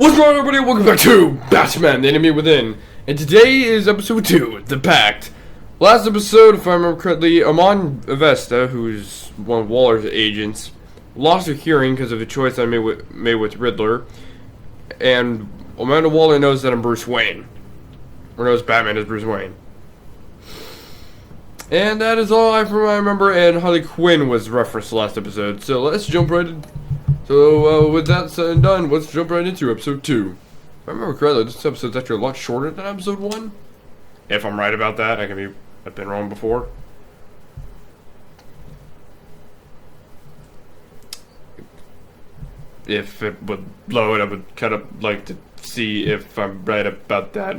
What's going on, everybody? Welcome back to Batman, the Enemy Within. And today is episode 2, The Pact. Last episode, if I remember correctly, Amon Avesta, who's one of Waller's agents, lost her hearing because of a choice I made with Riddler. And Amanda Waller knows that I'm Bruce Wayne. Or knows Batman is Bruce Wayne. And that is all I remember, and Harley Quinn was referenced last episode. So let's jump right in. So, with that said and done, let's jump right into episode 2. If I remember correctly, this episode's actually a lot shorter than episode 1. If I'm right about that, I've been wrong before. If it would load, I would kind of like to see if I'm right about that.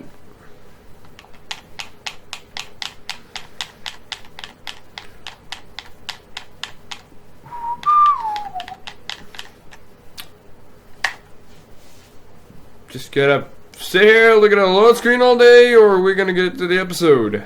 Just gotta sit here, look at a load screen all day, or are we gonna get to the episode?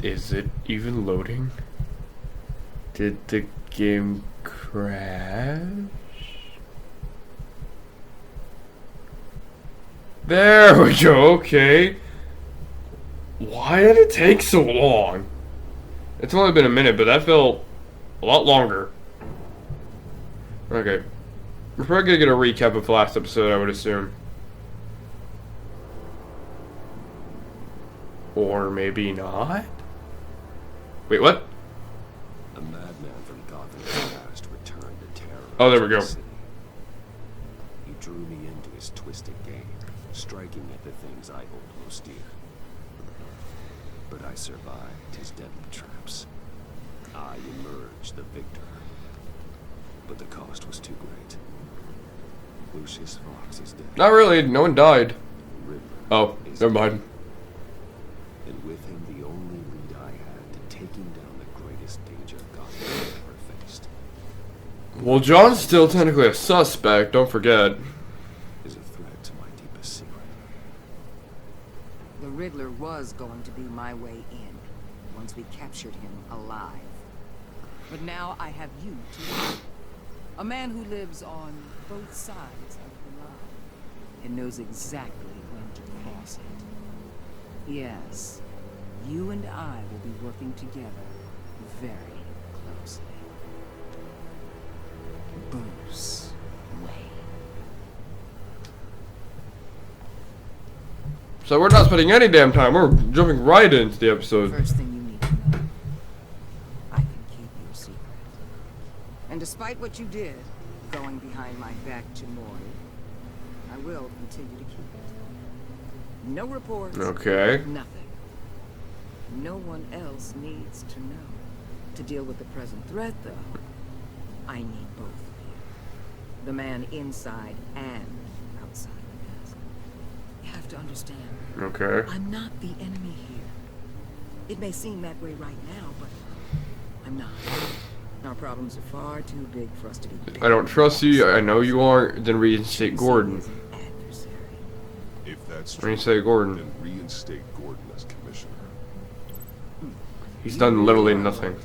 Is it even loading? Did the game crash? There we go, okay. Why did it take so long? It's only been a minute, but that felt a lot longer. Okay. We're probably gonna get a recap of the last episode, I would assume. Or maybe not? Wait, what? A madman from Gotham's past returned to terror. Oh, there we go. He drew me into his twisted game, striking at the things I hold most dear. But I survived his deadly traps. I emerged the victor. But the cost was too great. Lucius Fox is dead. Not really, no one died. Riddler Oh, never mind. And with him the only lead I had to taking down the greatest danger Gotham had ever faced. Well, John's still technically a suspect, don't forget. Is a threat to my deepest secret. The Riddler was going to be my way in, once we captured him alive. But now I have you to lead. A man who lives on both sides of the line, and knows exactly when to cross it. Yes, you and I will be working together very closely. Bruce Wayne. So we're not spending any damn time, we're jumping right into the episode. First thing you need to know, I can keep your secret. And despite what you did, going behind my back to Maury, I will continue to keep it. No reports. Okay. Nothing. No one else needs to know. To deal with the present threat, though, I need both of you. The man inside and outside the mask. You have to understand. Okay. I'm not the enemy here. It may seem that way right now, but I'm not. Our problems are far too big for us to be big. I don't trust you, I know you aren't, then reinstate Gordon. If that's true, Reinstate Gordon. then reinstate Gordon as commissioner. He's done literally nothing.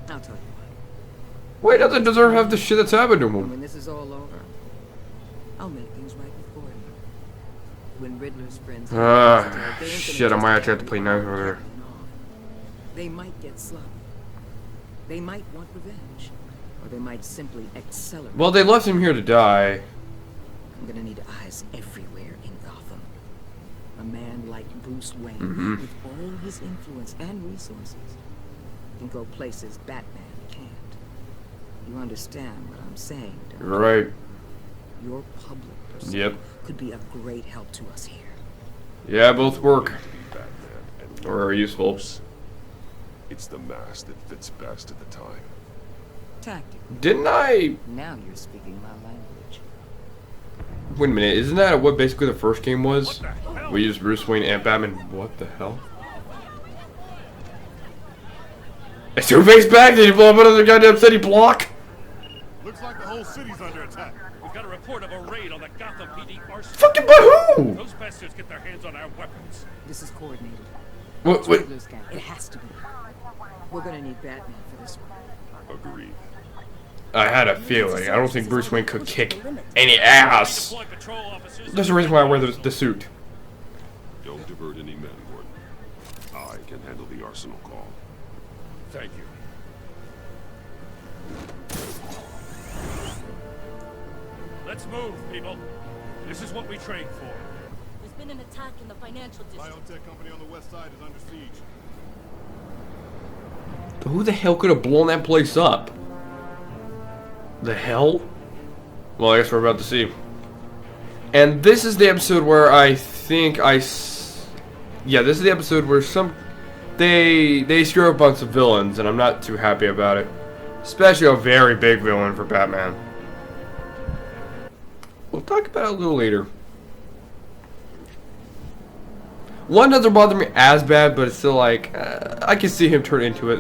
I'll tell you what. Wait, doesn't deserve half the shit that's happened to him. When this is all over, I'll make things right with Gordon. When Riddler's friends Shit, I might actually have to play nice with her. They might get sloppy. They might want revenge. Or they might simply accelerate. Well, they left him here to die. I'm gonna need eyes everywhere in Gotham. A man like Bruce Wayne, with all his influence and resources, can go places Batman can't. You understand what I'm saying, don't you? Right. Your public persona Yep. could be a great help to us here. Yeah, both work. To be Batman and Or are useful. it's the mask that fits best at the time. Tactically. Didn't I... Now you're speaking my language. Wait a minute, isn't that what basically the first game was? We used Bruce Wayne and Batman. What the hell? Is Two-Face back? Did he blow up another goddamn city block? Looks like the whole city's under attack. report of a raid on the Gotham PD arsenal. Fucking by who? Those bastards get their hands on our weapons. This is coordinated. What? Wait. It has to be. We're gonna need Batman for this one. Agreed. I had a feeling. I don't think Bruce Wayne could kick any ass. Deploy patrol officers. There's a reason why I wear the suit. Don't divert any men, Gordon. I can handle the arsenal call. Thank you. Let's move, people. This is what we trained for. There's been an attack in the financial district. Biotech company on the west side is under siege. Who the hell could have blown that place up? The hell? Well, I guess we're about to see. And this is the episode where I think yeah, this is the episode where they screw up on some villains, and I'm not too happy about it. Especially a very big villain for Batman. We'll talk about it a little later. One doesn't bother me as bad, but it's still like I can see him turn into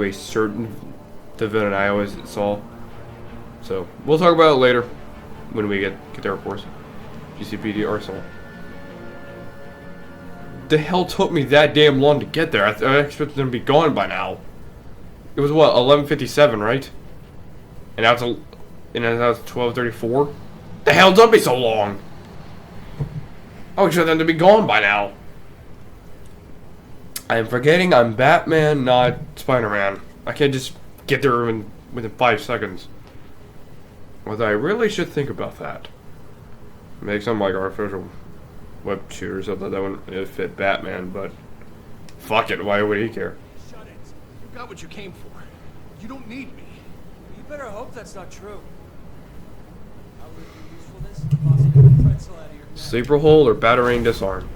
a certain the villain I always saw. So we'll talk about it later when we get there, of course. GCPD Arsenal. The hell took me that damn long to get there? I expected them to be gone by now. It was what, 11:57, right? And now it's 12:34. The hell took me so long? I expected them to be gone by now. I am forgetting I'm Batman, not Spider-Man. I can't just get there within 5 seconds. Although I really should think about that. Make some like artificial web shooters. I thought that wouldn't fit Batman, but fuck it. Why would he care? Shut it. You got what you came for. You don't need me. You better hope that's not true. How would your usefulness? Bossing a pretzel out of your neck. Sleeper hold or battering disarm.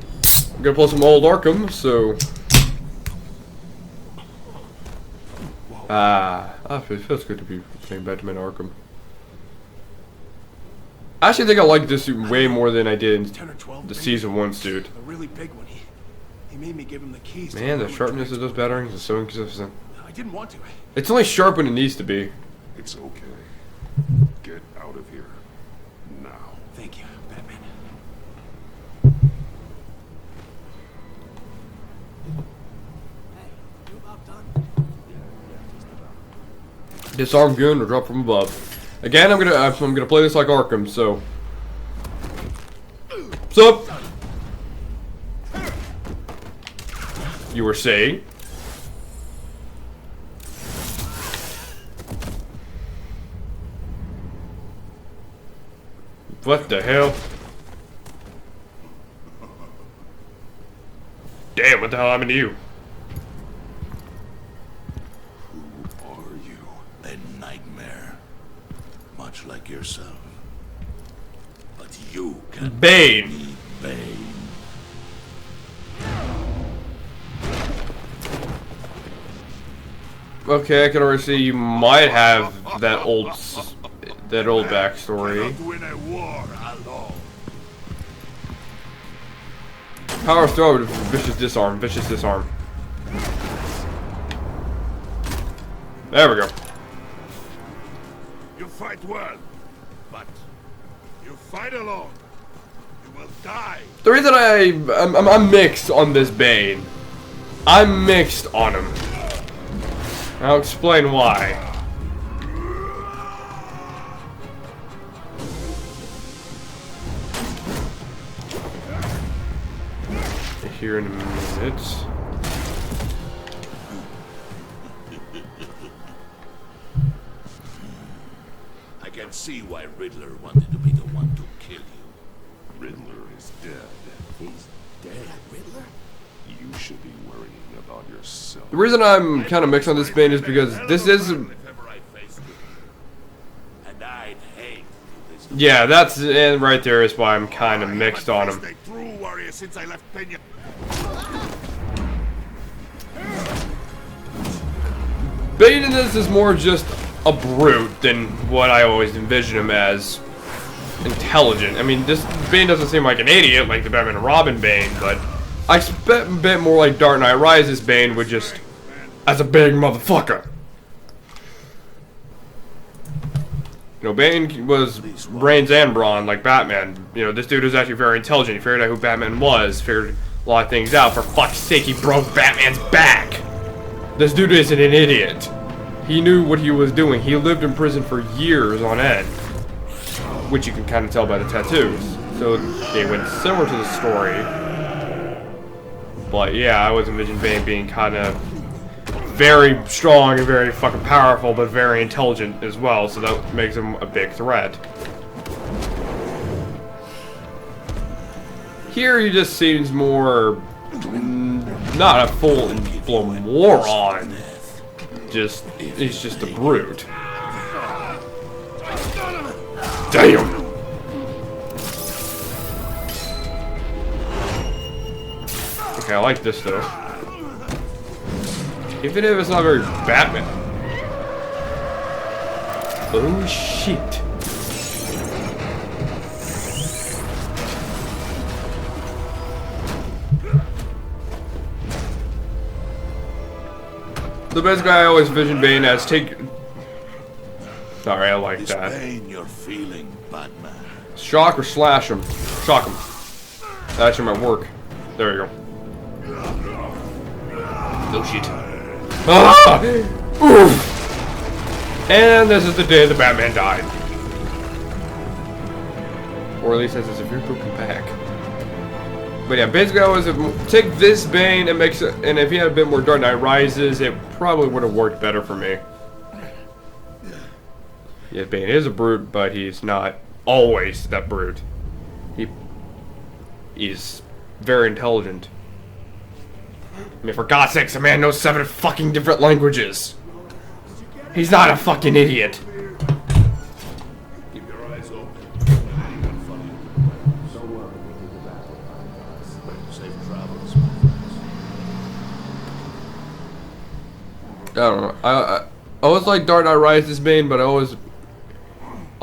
I'm gonna pull some old Arkham, so. It feels good to be playing Batman Arkham. I actually think I like this suit way more than I did in 10 or 12 the big season 1 ones. suit. A really big one. He made me give him the keys. Man, to the sharpness of those batterings is so inconsistent. I didn't want to. It's only sharp when it needs to be. It's okay. Get out of here. Now. Thank you, Batman. Hey, you about done? Disarm gun or drop from above. Again, I'm gonna play this like Arkham. So, what's up? You were saying? What the hell? Damn! What the hell happened to you? Who are you? A nightmare, much like yourself. But you can Bane. be Bane. Okay, I can already see you might have that old backstory. Cannot win a war alone. Power throw with vicious disarm. Vicious disarm. There we go. You fight well, but you fight alone. You will die. The reason I'm mixed on this Bane. I'm mixed on him. I'll explain why. Here in a minute. I can see why Riddler wanted to be the one to kill you. Riddler is dead. He's dead. Riddler? You should be worrying about yourself. The reason I'm kind of mixed on this Bane is because this is. If ever I faced you. And I'd hate to do this. Yeah, that's and right there is why I'm kind of mixed on him. Stay true warrior since I left Pena. Bane in this is more just a brute than what I always envision him as. Intelligent. I mean, this Bane doesn't seem like an idiot like the Batman and Robin Bane, but I expect a bit more like Dark Knight Rises Bane with just as a big motherfucker. You know, Bane was brains and brawn like Batman. You know, this dude was actually very intelligent. He figured out who Batman was, figured a lot of things out. For fuck's sake, he broke Batman's back! This dude isn't an idiot. He knew what he was doing. He lived in prison for years on end. Which you can kind of tell by the tattoos. So they went similar to the story. But yeah, I always envisioned Bane being kind of very strong and very fucking powerful, but very intelligent as well, so that makes him a big threat. Here he just seems more, not a full-blown moron, he's just a brute. Damn! Okay, I like this though. Even if it's not very Batman. Oh shit. The best guy I always envisioned Bane as Sorry, I like that. Pain you're feeling, Batman. Shock or slash him. Shock him. That actually might work. There you go. Oh shit. Ah! Oof! And this is the day the Batman died. Or at least as a severe broken back. But yeah, basically I was take this Bane and makes it, and if he had a bit more Dark Knight Rises, it probably would have worked better for me. Yeah, Bane is a brute, but he's not always that brute. He's very intelligent. I mean, for God's sakes, a man knows 7 fucking different languages. He's not a fucking idiot. Keep your eyes open. Safe travels, my friends. I don't know. I always like Dark Knight Rises Bane, but a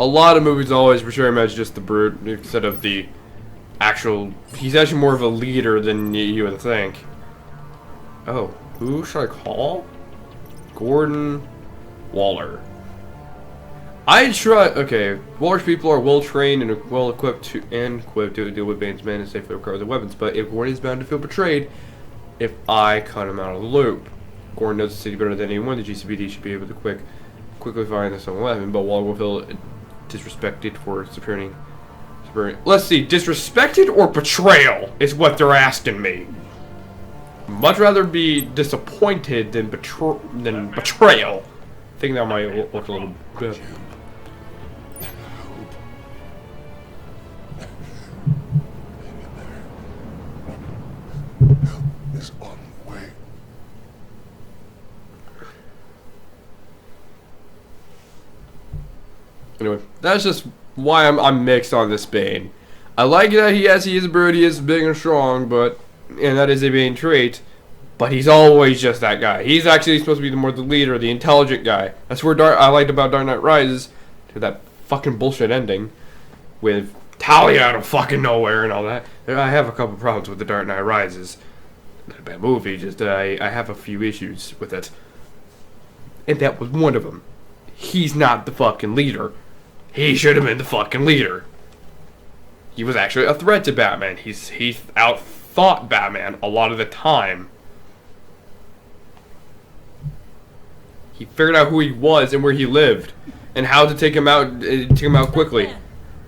lot of movies always portray him as just the brute instead of the actual. He's actually more of a leader than you would think. Oh, who should I call? Gordon Waller. I try. Okay, Waller's people are well trained and well equipped to deal with Bane's men and safely recover their weapons. But if Gordon is bound to feel betrayed, if I cut him out of the loop, Gordon knows the city better than anyone. The GCPD should be able to quickly find this own weapon. But Waller will feel disrespected for superior. Let's see, disrespected or betrayal is what they're asking me. Much rather be disappointed than betrayal. I think that might look a little good. Help is on the way. Anyway, that's just why I'm mixed on this Bane. I like that he is a brute, he is big and strong, and that is a Bane trait, but he's always just that guy. He's actually supposed to be the leader, the intelligent guy. That's where I liked about Dark Knight Rises, to that fucking bullshit ending, with Talia out of fucking nowhere and all that. I have a couple problems with the Dark Knight Rises. Not a bad movie, just I have a few issues with it. And that was one of them. He's not the fucking leader. He should have been the fucking leader. He was actually a threat to Batman. He outthought Batman a lot of the time. He figured out who he was and where he lived, and how to take him out quickly.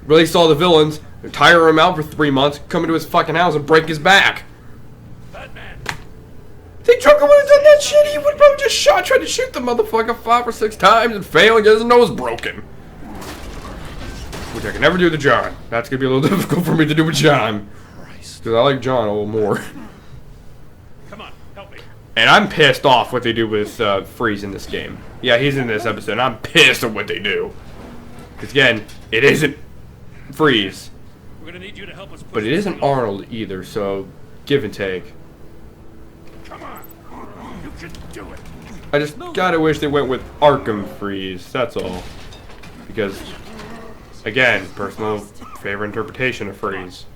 Released all the villains, tire him out for 3 months, come into his fucking house and break his back. Batman! Think Joker would have done that shit? He would have probably just tried to shoot the motherfucker 5 or 6 times and fail and get his nose broken. Which I can never do to John. That's gonna be a little difficult for me to do with John. Because I like John a little more. Come on, help me. And I'm pissed off what they do with Freeze in this game. Yeah, he's in this episode, and I'm pissed at what they do. Because again, it isn't Freeze. We're gonna need you to help us push But it this isn't thing along. Arnold either, so give and take. Come on. You can do it. I just gotta wish they went with Arkham Freeze, that's all. Because, again, personal favorite interpretation of Freeze.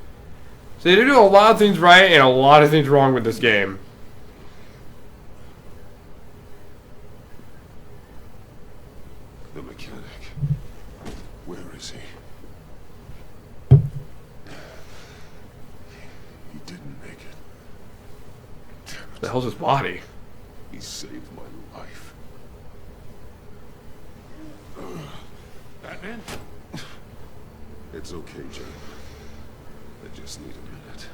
So they do a lot of things right and a lot of things wrong with this game. The mechanic. Where is he? He didn't make it. Damn The it. hell's his body? He saved my life. Batman? It's okay, Jane. I just need a minute.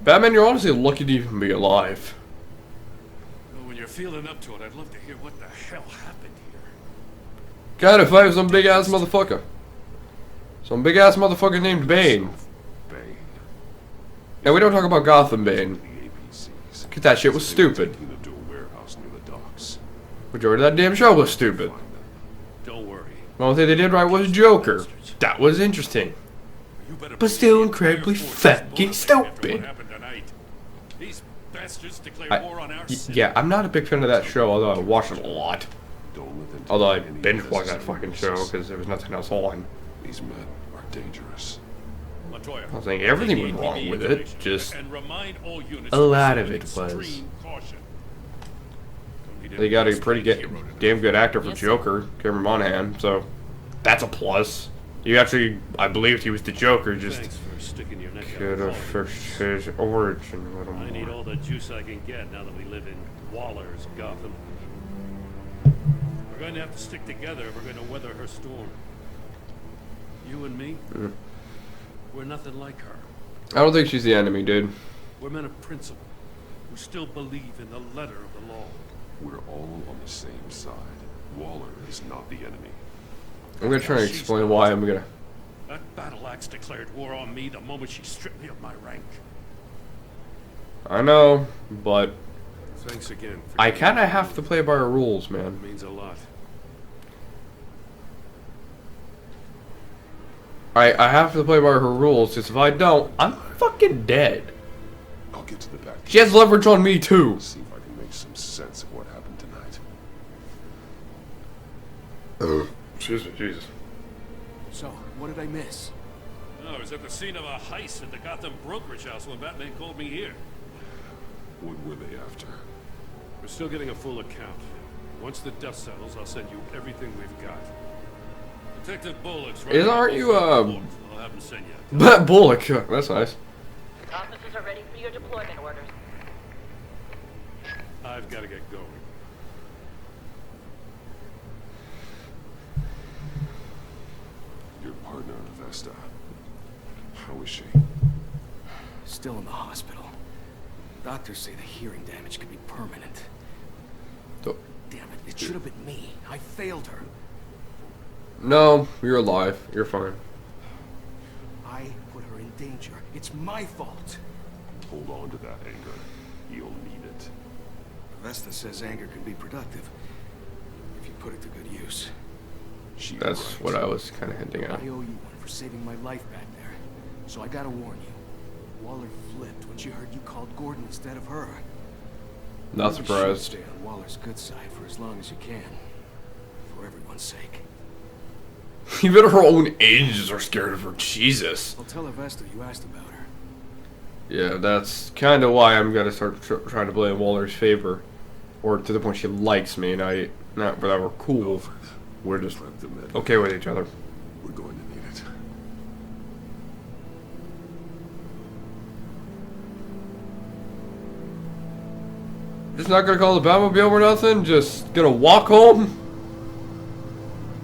Batman, you're honestly lucky to even be alive. Well, when you're feeling up to it, I'd love to hear what the hell happened here. Gotta fight with some big ass motherfucker. Some big ass motherfucker named Bane. Bane. And we don't talk about Gotham Bane. The APCs. Cause that shit was stupid. Taking them to a warehouse near the docks. Majority of that damn show was stupid. Find them. Don't worry. The only thing they did right was Joker. That was interesting. You better But still believe incredibly the entire force is fucking motivated after what stupid. happened tonight. These bastards declared I, war on our city. yeah, I'm not a big fan of that show, although I watched it a lot. Don't let them take Although I any binge watched that unnecessary fucking show risks. because there was nothing else on. These men are dangerous. Montoya, I was saying everything was take wrong APB with it, information just and remind all units a to lot proceed of with it was. extreme caution. Don't need They got a any pretty hero to damn good actor for Yes, sir. Joker, Cameron Monaghan, so that's a plus. You actually, I believed he was the Joker, just Thanks for sticking your neck out. could have for me. fixed his origin a little I need more. all the juice I can get now that we live in Waller's Gotham. We're going to have to stick together if we're going to weather her storm. You and me, we're nothing like her. I don't think she's the enemy, dude. We're men of principle who still believe in the letter of the law. We're all on the same side. Waller is not the enemy. I'm gonna try and explain why I'm gonna. That battle axe declared war on me the moment she stripped me of my rank. I know, but Thanks again. For I giving kinda me have to play by her rules, man. It means a lot. I have to play by her rules, because if I don't, I'm fucking dead. I'll get to the back. She has leverage on me too. See if I can make some sense of what happened tonight. Excuse me, Jesus. So, what did I miss? Oh, I was at the scene of a heist at the Gotham brokerage house when Batman called me here. What were they after? We're still getting a full account. Once the dust settles, I'll send you everything we've got. Detective Bullock's right. Aren't you, I'll have him send you. Bullock, that's nice. Officers are ready for your deployment orders. I've got to get going. Your partner, Vesta. How is she? Still in the hospital. Doctors say the hearing damage could be permanent. So- Damn it, it should have been me. I failed her. No, you're alive. You're fine. I put her in danger. It's my fault. Hold on to that anger. You'll need it. Vesta says anger can be productive if you put it to good use. She's That's right. what I was kind of hinting I at. owe you one for saving my life back there. So I gotta warn you. Waller flipped when she heard you called Gordon instead of her. Not Maybe you should surprised. stay on Waller's good side for as long as you can. For everyone's sake. Even her own agents are scared of her. Jesus. I'll tell her Vesta you asked about her. Yeah, that's kind of why I'm gonna start trying to play in Waller's favor, or to the point she likes me, and not that we're cool. We're just Prep the med. okay with each other. We're going to need it. Just not gonna call the Batmobile or nothing. Just gonna walk home.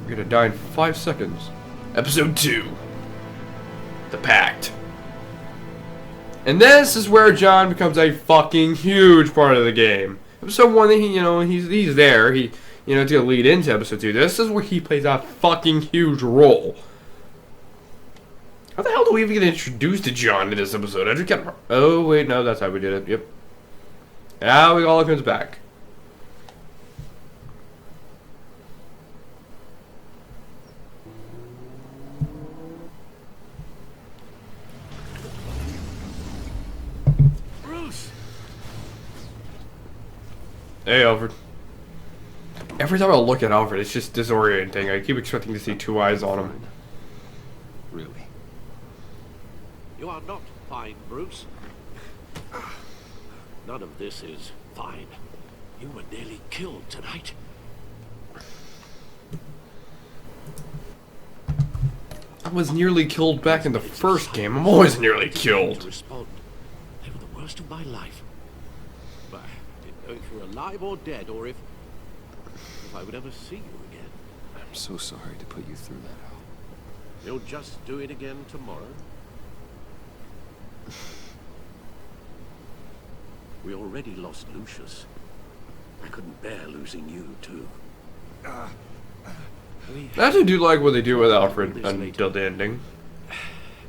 You're gonna die in 5 seconds. Episode 2. The Pact. And this is where John becomes a fucking huge part of the game. Episode 1, he's there. It's gonna lead into episode 2. This is where he plays a fucking huge role. How the hell do we even get introduced to John in this episode? I just got. Oh wait, no, that's how we did it. Yep. Now it all comes back. Bruce! Hey, Alfred. Every time I look at Alfred, it's just disorienting. I keep expecting to see two eyes on him. Really? You are not fine, Bruce. None of this is fine. You were nearly killed tonight. was nearly killed back in the first game. I'm always nearly To killed. respond. They were the worst of my life. But I didn't know if you were alive or dead, or if I would ever see you again. I'm so sorry to put you through that, Al. You'll just do it again tomorrow. We already lost Lucius. I couldn't bear losing you, too. I actually do like what they do with Alfred until the ending.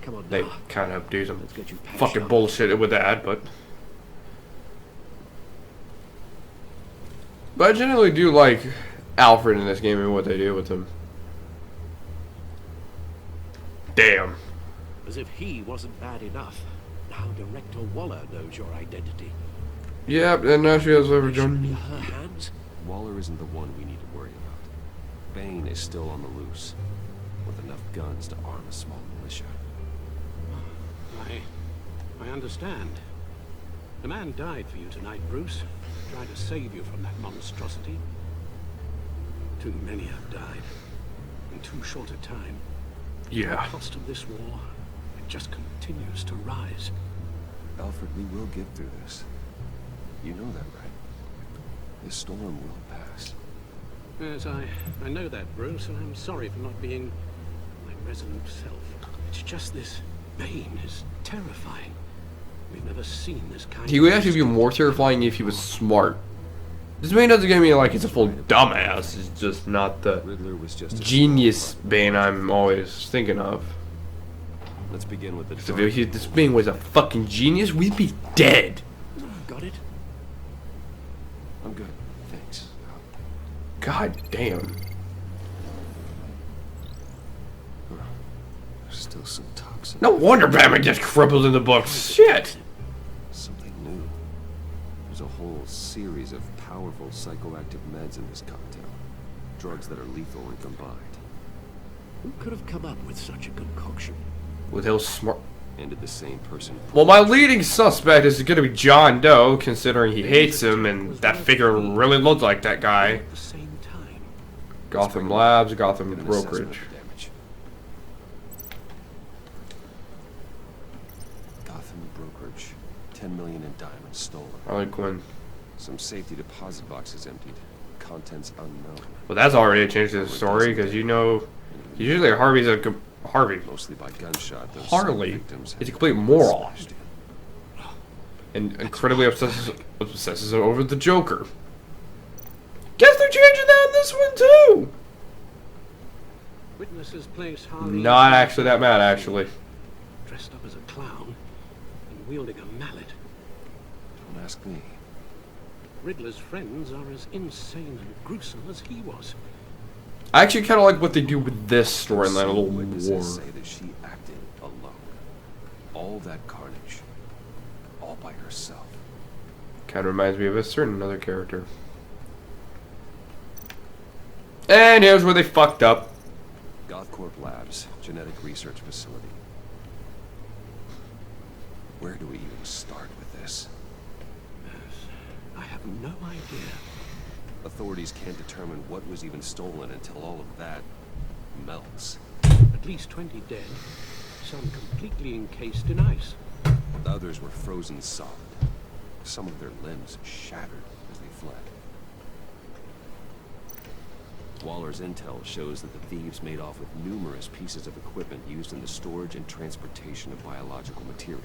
Come on They now. kind of do some Let's get you patched fucking up. bullshit with that, but I generally do like Alfred in this game and what they do with him. Damn. As if he wasn't bad enough. Now Director Waller knows your identity. Yep, and now she has leverage Should on be me. her hands. Waller isn't the one we need to worry about. Bane is still on the loose, with enough guns to arm a small militia. I understand. The man died for you tonight, Bruce. Tried to save you from that monstrosity. Too many have died. In too short a time. Yeah. The cost of this war, it just continues to rise. Alfred, we will get through this. You know that, right? This storm will pass. Yes, I know that, Bruce, and I'm sorry for not being my resolute self. It's just this Bane is terrifying. We've never seen this kind He would actually be more terrifying if he was smart. This man doesn't get me like he's a full dumbass. He's just not the Riddler was just a genius small Bane I'm always thinking of. Let's begin with the So dark if this Bane was a fucking genius, we'd be dead. Got it? I'm good. Thanks. God damn. There's still some toxin. No wonder Batman gets crippled in the books. Shit. Something new. There's a whole series of powerful psychoactive meds in this cocktail. Drugs that are lethal when combined. Who could have come up with such a concoction? With his smart. And did the same person. Well, my leading suspect is going to be John Doe, considering he hates him, and that figure really looks like that guy. At the same time. Gotham Labs, Gotham Get an assessment Brokerage. of the damage. Gotham Brokerage. 10 million in diamonds stolen. I like when. Some safety deposit boxes emptied. Contents unknown. Well, that's already a change to the story, because you know, usually Harvey's a Harvey. Mostly by gunshot. Those Harley victims is a had complete moron. smashed in. And incredibly obsesses over the Joker. Guess they're changing that in this one too. Witnesses place Harley Not actually that mad, actually. dressed up as a clown and wielding a mallet. Don't ask me. Riddler's friends are as insane and gruesome as he was. I actually kind of like what they do with this storyline a little Witnesses more. say that she acted alone. All that carnage. All by herself. Kind of reminds me of a certain other character. And here's where they fucked up. GothCorp Labs, genetic research facility. Where do we even start with this? I have no idea. Authorities can't determine what was even stolen until all of that melts. At least 20 dead, some completely encased in ice. The others were frozen solid. Some of their limbs shattered as they fled. Waller's intel shows that the thieves made off with numerous pieces of equipment used in the storage and transportation of biological material.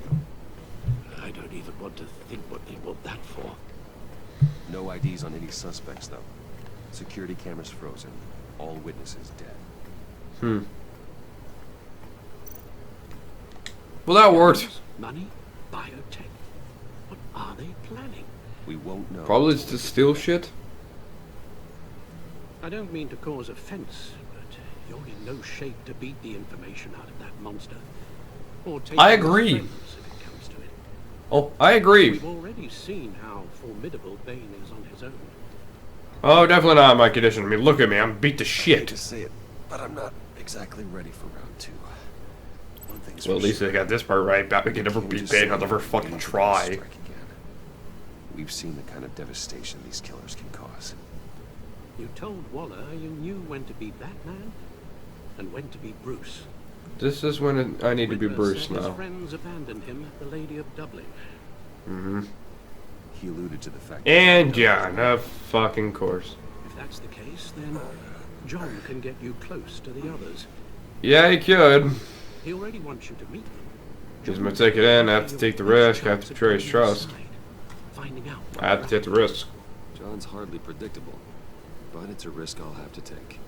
I don't even want to think what they want that for. No IDs on any suspects, though. Security cameras frozen. All witnesses dead. Well, that worked. Money? Biotech? What are they planning? We won't know. Probably just to steal shit. I don't mean to cause offense, but you're in no shape to beat the information out of that monster. Or take I his agree. friends if it comes to it. Oh, I agree. We've already seen how formidable Bane is on his own. Oh, definitely not in my condition. I mean, look at me. I'm beat to I hate shit. to say it, but I'm not exactly ready for round two. One thing's Well, at for least sure. they got this part right. Batman can never Can't beat just Bane say on the first fucking Bane will try. strike again. We've seen the kind of devastation these killers can cause. You told Waller you knew when to be Batman and when to be Bruce. This is when I need to be Riddler Bruce said his now. friends abandoned him at the Lady of Dublin. Mm-hmm. He alluded to the fact. And John, of fucking course. If that's the case, then John can get you close to the others. Yeah, he could. He already wants you to meet them. He's gonna take it in. I have to take the risk. I have to betray his trust. Finding out. I have to take the risk. John's hardly predictable, but it's a risk I'll have to take.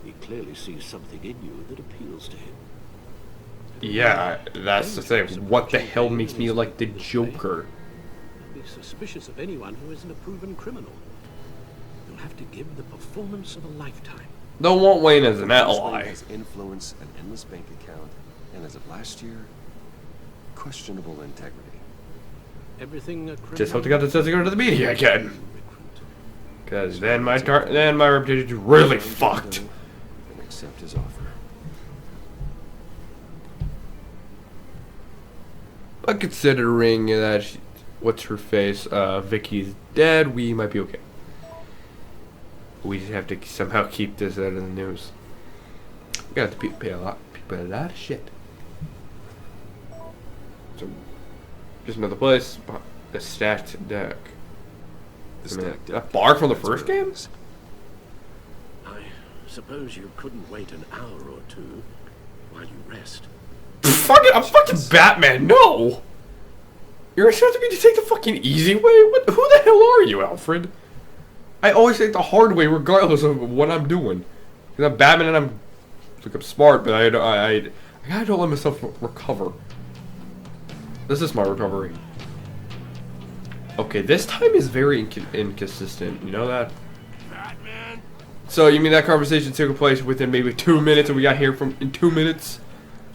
He clearly sees something in you that appeals to him. Yeah, that's the thing. What the hell makes me like the Joker? Be suspicious of anyone who isn't a proven criminal. You'll have to give the performance of a lifetime. Don't want Wayne as an Bruce Wayne ally. has influence, an endless bank account, and as of last year, questionable integrity. Everything a criminal Just hope to God that doesn't go to the media again. Cause then my reputation's really fucked. And accept his offer. But considering that, what's her face, Vicky's dead, we might be okay. We just have to somehow keep this out of the news. We got to pay a lot of shit. So, just another place. The stacked deck. The stacked deck. That bar from the That's first where it game? is. I suppose you couldn't wait an hour or two while you rest. I'm fucking Batman. No. You're expecting me to take the fucking easy way? What? Who the hell are you, Alfred? I always take the hard way, regardless of what I'm doing. Cause I'm Batman and I'm smart, but I gotta don't let myself recover. This is my recovery. Okay, this time is very inconsistent. You know that? Batman? So you mean that conversation took place within maybe 2 minutes, and we got here from in 2 minutes?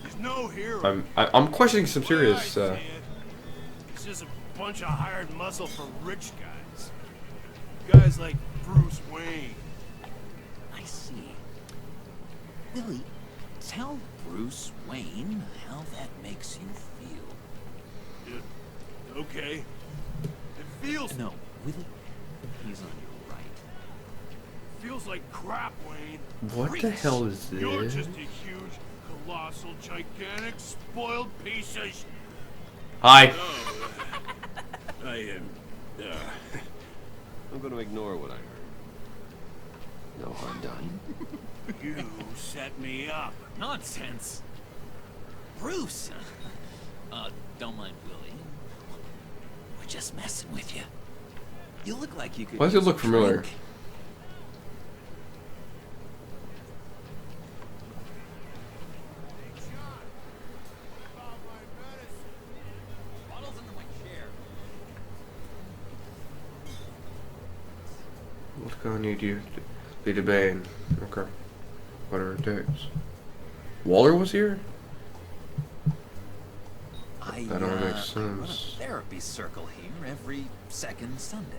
He's no hero. I'm questioning some serious. He's just a bunch of hired muscle for rich guys. Guys like Bruce Wayne. I see. Billy, tell Bruce Wayne how that makes you feel. Yeah, okay. It feels No, Willie, he's on your right. feels like crap, Wayne. What the hell is You're this? just a huge, colossal, gigantic, spoiled piece of sh- Hi. Oh, I am. I'm going to ignore what I heard. No harm done. You set me up. Nonsense. Bruce! Don't mind Willie. We're just messing with you. You look like you could. Why does it use a look familiar? drink. Bottles under my chair. What's gonna need you to be the Bane? Okay. Whatever it takes. Waller was here? That all makes I run a sense. therapy circle here every second Sunday.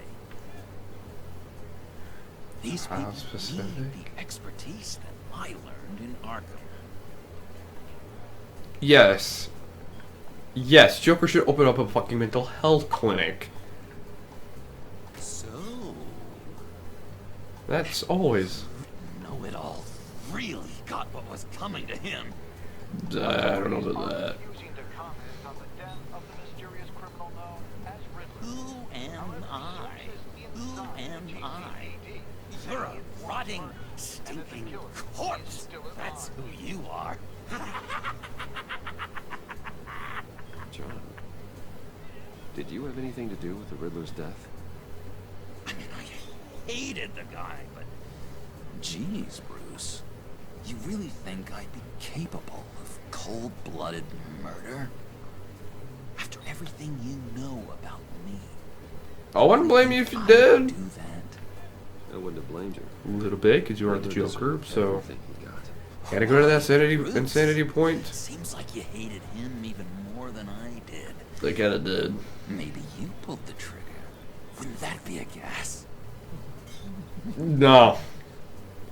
These How people specific? need the expertise that I learned in Arkham. Yes. Yes, Joker should open up a fucking mental health clinic. So, That's always. know-it-all really got what was coming to him. I don't know about that. Who am I? Who am I? You're a rotting, stinking corpse. That's who you are. John, did you have anything to do with the Riddler's death? I mean, I hated the guy, but... Jeez, Bruce. You really think I'd be capable of cold-blooded murder? After everything you know about me. I wouldn't blame you if you I did. would do that. I wouldn't have blamed you. A little bit, because you are the Riddler Joker, deserved so. everything he got. Gotta go to that Bruce, insanity point. Seems like you hated him even more than I did. They kinda did. Maybe you pulled the trigger. Wouldn't that be a gas? No.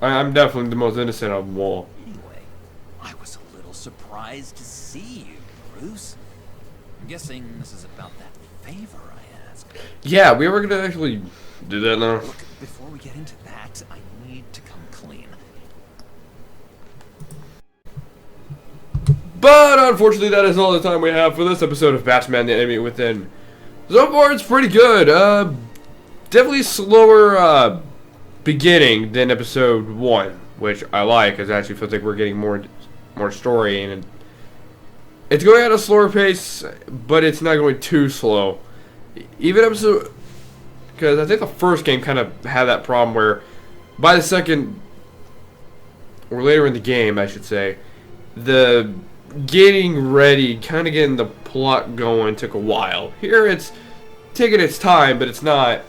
I'm definitely the most innocent of them all. Anyway, I was a little surprised to see you, Bruce. I'm guessing this is about that favor I asked. Yeah, we were gonna actually do that now. Look, before we get into that, I need to come clean. But unfortunately, that is all the time we have for this episode of Batman: The Enemy Within. So far, it's pretty good. Definitely slower beginning than episode 1, which I like, because it actually feels like we're getting more story, and it's going at a slower pace, but it's not going too slow. Even episode, because I think the first game kind of had that problem where by the second, or later in the game, I should say, the getting ready, kind of getting the plot going took a while. Here it's taking its time, but it's not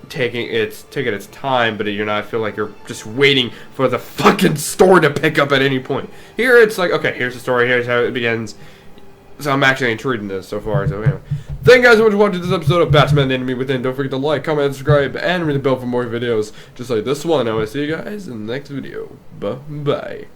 taking its time, but you're not feel like you're just waiting for the fucking story to pick up at any point. Here it's like, okay, here's the story, here's how it begins. So I'm actually intrigued in this so far. So anyway, thank you guys so much for watching this episode of Batman: The Enemy Within. Don't forget to like, comment, subscribe, and ring the bell for more videos just like this one. I will see you guys in the next video. Bye.